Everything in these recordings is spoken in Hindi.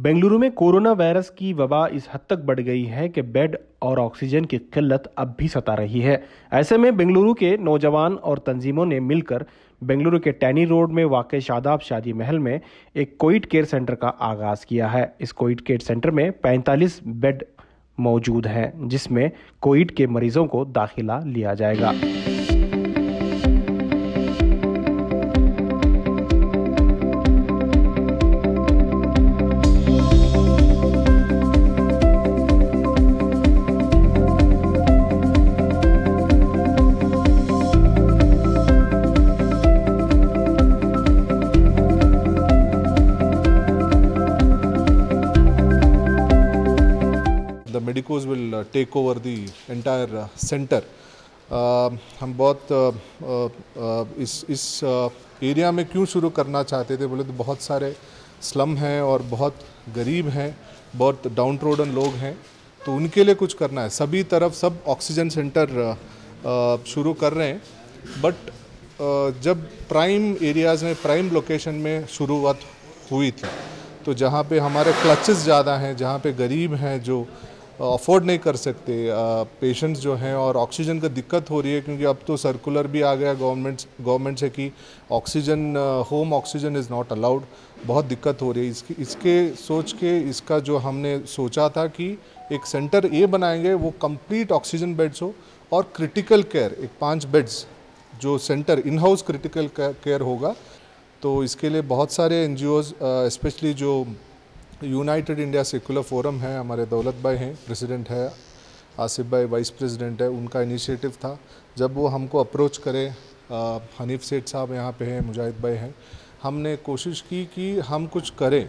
बेंगलुरु में कोरोना वायरस की वबा इस हद तक बढ़ गई है कि बेड और ऑक्सीजन की किल्लत अब भी सता रही है। ऐसे में बेंगलुरु के नौजवान और तंजीमों ने मिलकर बेंगलुरु के टैनी रोड में वाक़ शादाब शादी महल में एक कोविड केयर सेंटर का आगाज़ किया है। इस कोविड केयर सेंटर में 45 बेड मौजूद हैं, जिसमें कोविड के मरीजों को दाखिला लिया जाएगा। The medicos will take over the entire center. हम बहुत इस एरिया में क्यों शुरू करना चाहते थे बोले तो बहुत सारे स्लम हैं और बहुत गरीब हैं, बहुत डाउन ट्रोडन लोग हैं, तो उनके लिए कुछ करना है। सभी तरफ सब ऑक्सीजन सेंटर शुरू कर रहे हैं, बट जब प्राइम एरियाज़ में, प्राइम लोकेशन में शुरुआत हुई थी, तो जहाँ पे हमारे क्लचेस ज़्यादा हैं, जहाँ पे गरीब हैं जो अफोर्ड नहीं कर सकते पेशेंट्स जो हैं, और ऑक्सीजन का दिक्कत हो रही है, क्योंकि अब तो सर्कुलर भी आ गया गवर्नमेंट से कि oxygen, home oxygen is not allowed. बहुत दिक्कत हो रही है। इसके सोच के इसका जो हमने सोचा था कि एक सेंटर ये बनाएंगे, वो कंप्लीट ऑक्सीजन बेड्स हो और क्रिटिकल केयर, एक 5 बेड्स जो centre in house critical care होगा। तो इसके लिए बहुत सारे NGOs, स्पेशली जो यूनाइटेड इंडिया सेकुलर फोरम है, हमारे दौलत भाई हैं, प्रेसिडेंट है, आसिफ भाई वाइस प्रेसिडेंट है, उनका इनिशिएटिव था। जब वो हमको अप्रोच करे, हनीफ सेठ साहब यहाँ पे हैं, मुजाहिद भाई हैं, हमने कोशिश की कि हम कुछ करें,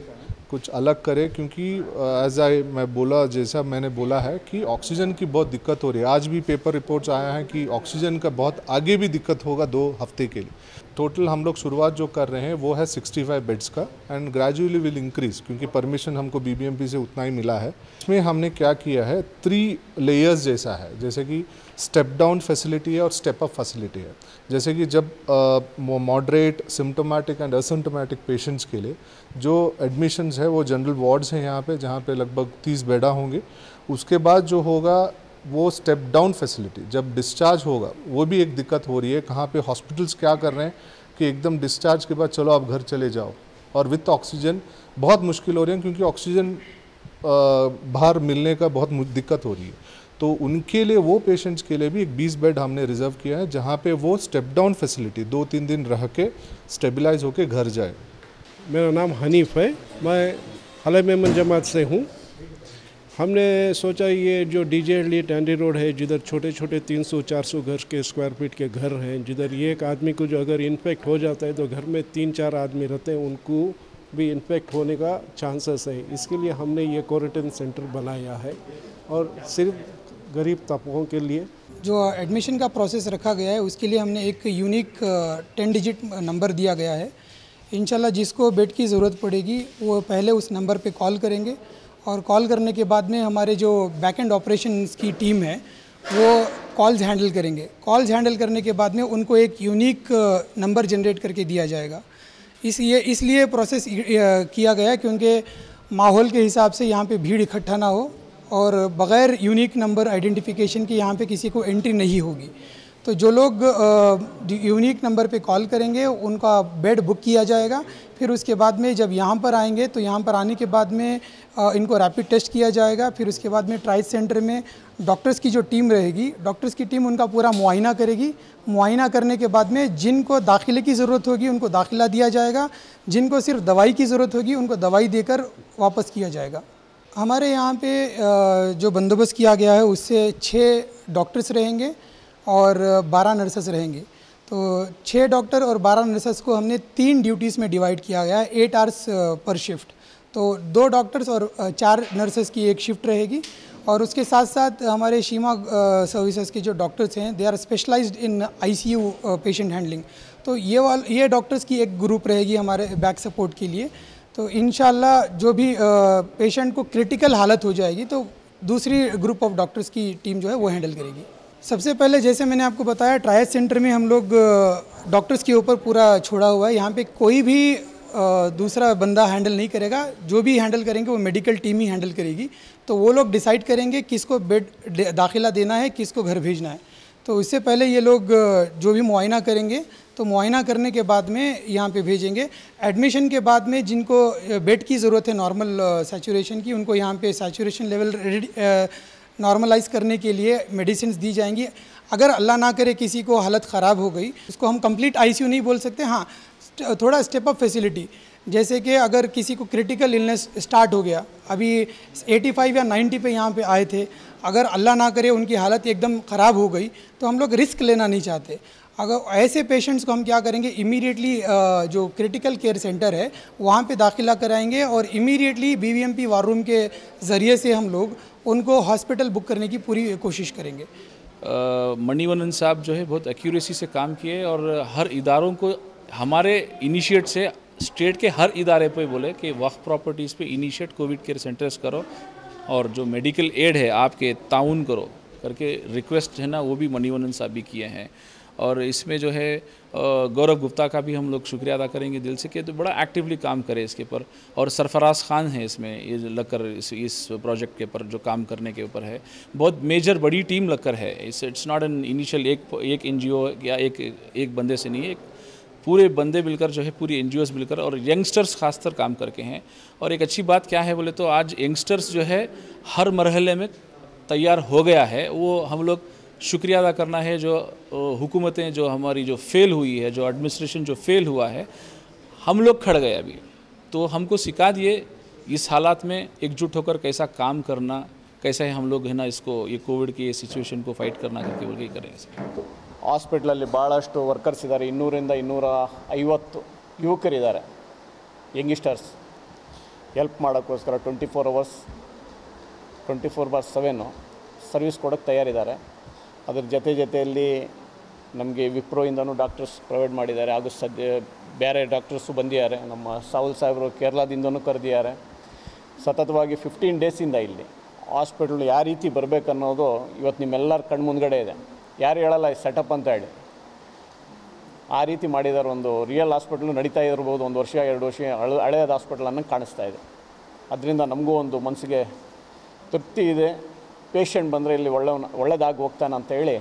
कुछ अलग करें, क्योंकि मैं बोला, जैसा मैंने बोला है कि ऑक्सीजन की बहुत दिक्कत हो रही है। आज भी पेपर रिपोर्ट्स आया है कि ऑक्सीजन का बहुत आगे भी दिक्कत होगा 2 हफ्ते के लिए। टोटल हम लोग शुरुआत जो कर रहे हैं वो है 65 बेड्स का, एंड ग्रेजुअली विल इंक्रीज, क्योंकि परमिशन हमको BBMP से उतना ही मिला है। इसमें हमने क्या किया है, 3 लेयर्स जैसा है, जैसे कि स्टेप डाउन फैसिलिटी है और स्टेप अप फैसिलिटी है। जैसे कि जब moderate, symptomatic and asymptomatic patients के लिए जो एडमिशन्स है वो जनरल वार्ड्स हैं यहाँ पे, जहाँ पे लगभग 30 बेडा होंगे। उसके बाद जो होगा वो स्टेप डाउन फैसिलिटी, जब डिस्चार्ज होगा, वो भी एक दिक्कत हो रही है। कहाँ पे हॉस्पिटल्स क्या कर रहे हैं कि एकदम डिस्चार्ज के बाद चलो आप घर चले जाओ, और विथ ऑक्सीजन बहुत मुश्किल हो रही है, क्योंकि ऑक्सीजन बाहर मिलने का बहुत दिक्कत हो रही है। तो उनके लिए, वो पेशेंट्स के लिए भी एक 20 बेड हमने रिजर्व किया है, जहाँ पे वो स्टेप डाउन फैसिलिटी 2-3 दिन रह के स्टेबलाइज होके घर जाए। मेरा नाम हनीफ है, मैं हले मेमन जमात से हूँ। हमने सोचा ये जो DJ टैंडी रोड है, जिधर छोटे छोटे 300-400 घर के स्क्वायर फीट के घर हैं, जिधर ये एक आदमी को जो अगर इन्फेक्ट हो जाता है तो घर में 3-4 आदमी रहते हैं, उनको भी इन्फेक्ट होने का चांसेस है। इसके लिए हमने ये क्वारंटाइन सेंटर बनाया है, और सिर्फ गरीब तबकों के लिए। जो एडमिशन का प्रोसेस रखा गया है उसके लिए हमने एक यूनिक 10 डिजिट नंबर दिया गया है। इंशाल्लाह जिसको बेड की ज़रूरत पड़ेगी वो पहले उस नंबर पे कॉल करेंगे, और कॉल करने के बाद में हमारे जो बैक एंड ऑपरेशंस की टीम है वो कॉल्स हैंडल करेंगे। कॉल्स हैंडल करने के बाद में उनको एक यूनिक नंबर जनरेट करके दिया जाएगा। इसलिए प्रोसेस किया गया क्योंकि माहौल के हिसाब से यहाँ पे भीड़ इकट्ठा ना हो, और बग़ैर यूनिक नंबर आइडेंटिफिकेशन के यहाँ पे किसी को एंट्री नहीं होगी। तो जो लोग यूनिक नंबर पे कॉल करेंगे उनका बेड बुक किया जाएगा। फिर उसके बाद में जब यहाँ पर आएंगे तो यहाँ पर आने के बाद में इनको रैपिड टेस्ट किया जाएगा। फिर उसके बाद में ट्राइस सेंटर में डॉक्टर्स की जो टीम रहेगी, डॉक्टर्स की टीम उनका पूरा मुआयना करेगी। मुआयना करने के बाद में जिनको दाखिले की ज़रूरत होगी उनको दाखिला दिया जाएगा, जिनको सिर्फ दवाई की ज़रूरत होगी उनको दवाई देकर वापस किया जाएगा। हमारे यहाँ पे जो बंदोबस्त किया गया है उससे 6 डॉक्टर्स रहेंगे और 12 नर्सेस रहेंगे। तो 6 डॉक्टर और 12 नर्सेस को हमने 3 ड्यूटीज़ में डिवाइड किया गया है, 8 आवर्स पर शिफ्ट। तो 2 डॉक्टर्स और 4 नर्सेस की एक शिफ्ट रहेगी। और उसके साथ साथ हमारे शीमा सर्विसेज के जो डॉक्टर्स हैं, they are specialised in ICU patient handling. तो ये डॉक्टर्स की एक ग्रुप रहेगी हमारे बैक सपोर्ट के लिए। तो इंशाल्लाह जो भी पेशेंट को क्रिटिकल हालत हो जाएगी तो दूसरी ग्रुप ऑफ डॉक्टर्स की टीम जो है वो हैंडल करेगी। सबसे पहले जैसे मैंने आपको बताया, ट्रायस सेंटर में हम लोग डॉक्टर्स के ऊपर पूरा छोड़ा हुआ है। यहाँ पे कोई भी दूसरा बंदा हैंडल नहीं करेगा, जो भी हैंडल करेंगे वो मेडिकल टीम ही हैंडल करेगी। तो वो लोग डिसाइड करेंगे किसको बेड दाखिला देना है, किसको घर भेजना है। तो इससे पहले ये लोग जो भी मुआयना करेंगे, तो मुआयना करने के बाद में यहाँ पे भेजेंगे। एडमिशन के बाद में जिनको बेड की ज़रूरत है नॉर्मल सैचुरेशन की, उनको यहाँ पे सैचुरेशन लेवल नॉर्मलाइज करने के लिए मेडिसिन दी जाएंगी। अगर अल्लाह ना करे किसी को हालत ख़राब हो गई, उसको हम कंप्लीट आईसीयू नहीं बोल सकते, हाँ थोड़ा स्टेप अप फैसिलिटी, जैसे कि अगर किसी को क्रिटिकल इलनेस स्टार्ट हो गया, अभी 85 या 90 पे यहाँ पे आए थे, अगर अल्लाह ना करे उनकी हालत एकदम ख़राब हो गई, तो हम लोग रिस्क लेना नहीं चाहते। अगर ऐसे पेशेंट्स को हम क्या करेंगे, इमीडिएटली जो क्रिटिकल केयर सेंटर है वहाँ पे दाखिला कराएंगे और इमीडिएटली बीवीएमपी वार रूम के ज़रिए से हम लोग उनको हॉस्पिटल बुक करने की पूरी कोशिश करेंगे। मणिवन्नन साहब जो है बहुत एक्यूरेसी से काम किए और हर इदारों को हमारे इनिशिएट से स्टेट के हर इदारे पे बोले कि वक्फ प्रॉपर्टीज़ पे इनिशिएट कोविड केयर सेंटर्स करो और जो मेडिकल एड है आपके ताउन करो करके रिक्वेस्ट है ना, वो भी मणिवन्नन साहब भी किए हैं। और इसमें जो है गौरव गुप्ता का भी हम लोग शुक्रिया अदा करेंगे दिल से कि तो बड़ा एक्टिवली काम करे इसके ऊपर। और सरफराज खान है इसमें ये लगकर इस प्रोजेक्ट के ऊपर जो काम करने के ऊपर है, बहुत मेजर बड़ी टीम लगकर है। इट्स नॉट एन इनिशियल एक एनजीओ या एक बंदे से नहीं है, एक पूरे बंदे मिलकर जो है पूरी एनजीओस मिलकर और यंगस्टर्स खासकर काम करके हैं। और एक अच्छी बात क्या है बोले तो आज यंगस्टर्स जो है हर मरहले में तैयार हो गया है, वो हम लोग शुक्रिया अदा करना है। जो हुकूमतें जो हमारी जो फेल हुई है, जो एडमिनिस्ट्रेशन जो फेल हुआ है, हम लोग खड़ गए अभी, तो हमको सिखा दिए इस हालात में एकजुट होकर कैसा काम करना, कैसे हम लोग है ना इसको ये कोविड की सिचुएशन को फाइट करना करके बोल के करेंगे। ಹಾಸ್ಪಿಟ್ಲಲ್ಲಿ ಭಾಳಷ್ಟು ವರ್ಕರ್ಸ್ ಇದ್ದಾರೆ, 200ರಿಂದ 250 ಯುವಕರಿದ್ದಾರೆ, ಯಂಗಿಸ್ಟರ್ಸ್ ಹೆಲ್ಪ್ ಮಾಡೋಕ್ಕೋಸ್ಕರ 24 ಅವರ್ಸ್ 24/7 ಸರ್ವಿಸ್ ಕೊಡೋಕ್ಕೆ ತಯಾರಿದ್ದಾರೆ। ಅದ್ರ ಜೊತೆಯಲ್ಲಿ ನಮಗೆ ವಿಪ್ರೋಯಿಂದನೂ ಡಾಕ್ಟರ್ಸ್ ಪ್ರೊವೈಡ್ ಮಾಡಿದ್ದಾರೆ, ಹಾಗೂ ಬೇರೆ ಡಾಕ್ಟರ್ಸು ಬಂದಿದ್ದಾರೆ, ನಮ್ಮ ಸಾವುಲ್ ಸಾಹೇಬರು ಕೇರಳದಿಂದನೂ ಕರೆದಿದ್ದಾರೆ। ಸತತವಾಗಿ 15 ಡೇಸಿಂದ ಇಲ್ಲಿ ಹಾಸ್ಪಿಟ್ಲ್ ಯಾವ ರೀತಿ ಬರಬೇಕನ್ನೋದು ಇವತ್ತು ನಿಮ್ಮೆಲ್ಲರ ಕಣ್ಣು ಮುಂದ್ಗಡೆ ಇದೆ, ಯಾರು ಹೇಳಲ್ಲ ಸೆಟಪ್ ಅಂತ ಹೇಳಿ, ಆ ರೀತಿ ಮಾಡಿದ್ದಾರೆ। ಒಂದು ರಿಯಲ್ ಹಾಸ್ಪಿಟ್ಲು ನಡೀತಾ ಇರ್ಬೋದು, 1 ವರ್ಷ 2 ವರ್ಷ ಹಳೆಯದ ಹಾಸ್ಪಿಟ್ಲ್ ಅನ್ನೋ ಕಾಣಿಸ್ತಾ ಇದೆ। ಅದರಿಂದ ನಮಗೂ ಒಂದು ಮನಸ್ಸಿಗೆ ತೃಪ್ತಿ ಇದೆ, ಪೇಷಂಟ್ ಬಂದರೆ ಇಲ್ಲಿ ಒಳ್ಳೆದಾಗಿ ಹೋಗ್ತಾನೆ ಅಂತ ಹೇಳಿ